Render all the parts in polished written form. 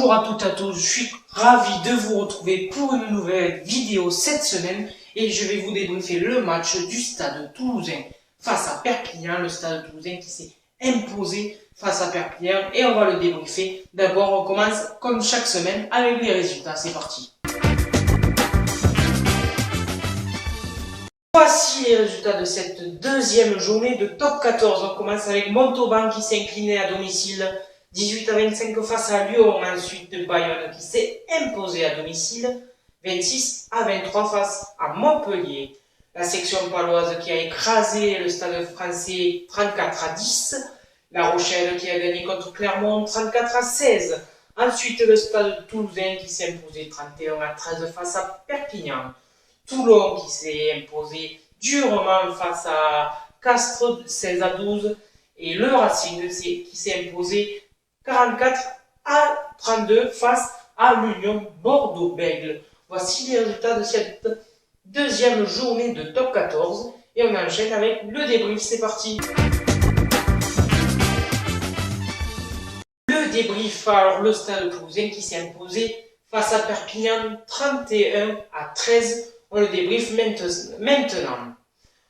Bonjour à toutes et à tous, je suis ravi de vous retrouver pour une nouvelle vidéo cette semaine et je vais vous débriefer le match du Stade Toulousain face à Perpignan, le Stade Toulousain qui s'est imposé face à Perpignan et on va le débriefer. D'abord on commence comme chaque semaine avec les résultats, c'est parti. Voici les résultats de cette deuxième journée de top 14. On commence avec Montauban qui s'inclinait à domicile 18-25 face à Lyon, ensuite Bayonne qui s'est imposé à domicile 26-23 face à Montpellier. La section paloise qui a écrasé le Stade français 34-10. La Rochelle qui a gagné contre Clermont 34-16. Ensuite le Stade toulousain qui s'est imposé 31-13 face à Perpignan. Toulon qui s'est imposé durement face à Castres 16-12. Et le Racing qui s'est imposé 44-32 face à l'Union Bordeaux-Bègles. Voici les résultats de cette deuxième journée de top 14 et on enchaîne avec le débrief, c'est parti. Le débrief, alors le Stade Toulousain qui s'est imposé face à Perpignan 31-13, on le débrief maintenant.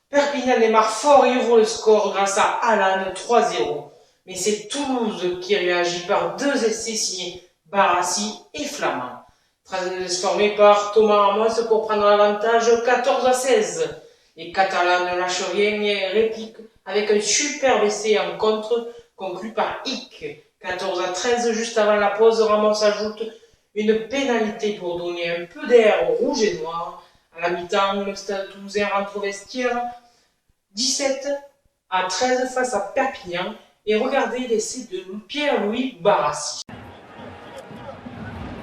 Perpignan démarre fort et ouvre le score grâce à Alan 3-0. Mais c'est Toulouse qui réagit par deux essais signés Barassi et Flamand. Transformé par Thomas Ramos pour prendre l'avantage 14-16. Les Catalans ne lâchent rien et répliquent avec un superbe essai en contre conclu par Hick. 14-13, juste avant la pause, Ramos ajoute une pénalité pour donner un peu d'air aux rouges et noirs. À la mi-temps, le Stade Toulousain rentre au vestiaire 17-13 face à Perpignan. Et regardez l'essai de Pierre-Louis Barassi.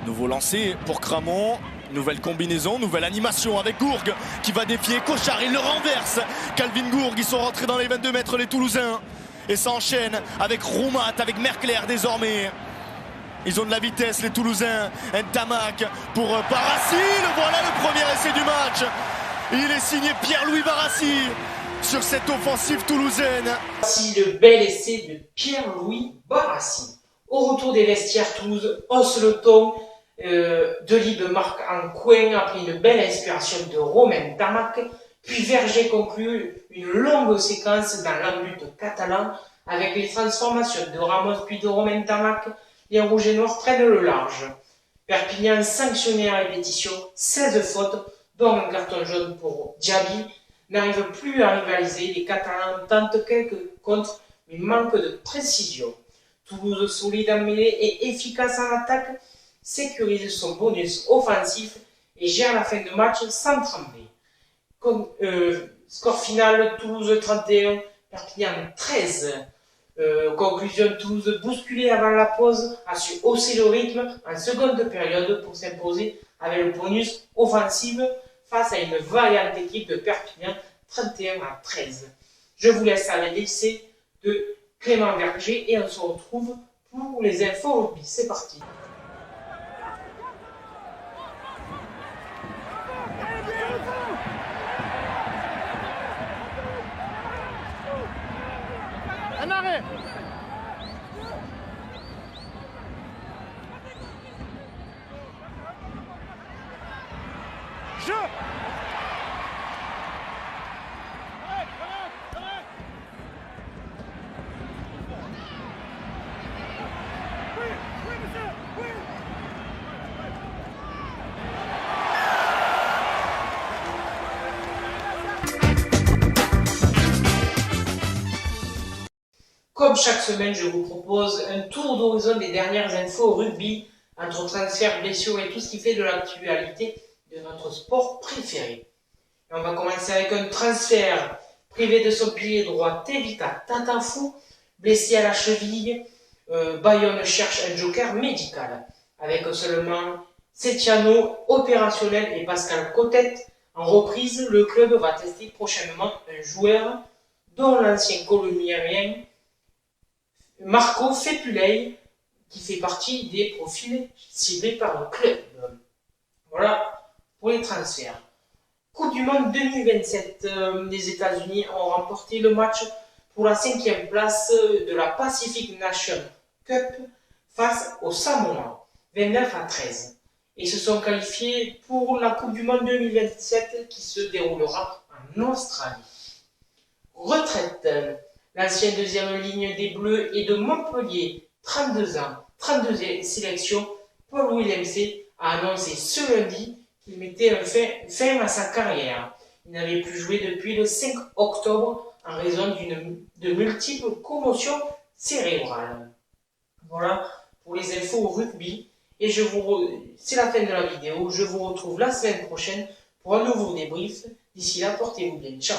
Nouveau lancé pour Cramont. Nouvelle combinaison, nouvelle animation avec Gourgue qui va défier Cochard. Il le renverse. Calvin Gourgue, ils sont rentrés dans les 22 mètres les Toulousains. Et ça enchaîne avec Roumat, avec Mercler désormais. Ils ont de la vitesse les Toulousains. Ntamak pour Barassi. Le voilà le premier essai du match. Il est signé Pierre-Louis Barassi sur cette offensive toulousaine. Voici le bel essai de Pierre-Louis Barassi. Au retour des vestiaires, Toulouse hausse le ton. Delibes marque en coin après une belle inspiration de Romain Tamac. Puis Verger conclut une longue séquence dans l'embut catalan avec les transformations de Ramos puis de Romain Tamac. Les rouges et noirs prennent le large. Perpignan sanctionné à répétition, 16 fautes, dont un carton jaune pour Diaby. N'arrive plus à rivaliser, les Catalans tentent quelques contres, mais manquent de précision. Toulouse solide en mêlée et efficace en attaque, sécurise son bonus offensif et gère la fin de match sans trembler. Score final, Toulouse 31, Perpignan 13. Conclusion, Toulouse bousculée avant la pause a su hausser le rythme en seconde période pour s'imposer avec le bonus offensif face à une vaillante équipe de Perpignan 31-13. Je vous laisse avec l'essai de Clément Verger et on se retrouve pour les infos rugby. C'est parti. Un arrêt. Jeu. Comme chaque semaine, je vous propose un tour d'horizon des dernières infos rugby, entre transferts, blessures et tout ce qui fait de l'actualité de notre sport préféré. Et on va commencer avec un transfert privé de son pilier droit, Tevita Tatafou, blessé à la cheville. Bayonne cherche un joker médical, avec seulement Setiano opérationnel et Pascal Cotet en reprise. Le club va tester prochainement un joueur dont l'ancien colombien Marco Fepuley, qui fait partie des profils ciblés par le club. Voilà pour les transferts. Coupe du Monde 2027, les États-Unis ont remporté le match pour la 5e place de la Pacific Nation Cup face au Samoa. 29-13 et se sont qualifiés pour la Coupe du Monde 2027 qui se déroulera en Australie. Retraite. L'ancien deuxième ligne des Bleus et de Montpellier, 32 ans, 32 sélections, Paul Willemse a annoncé ce lundi qu'il mettait fin à sa carrière. Il n'avait plus joué depuis le 5 octobre en raison de multiples commotions cérébrales. Voilà pour les infos au rugby. Et c'est la fin de la vidéo. Je vous retrouve la semaine prochaine pour un nouveau débrief. D'ici là, portez-vous bien. Ciao.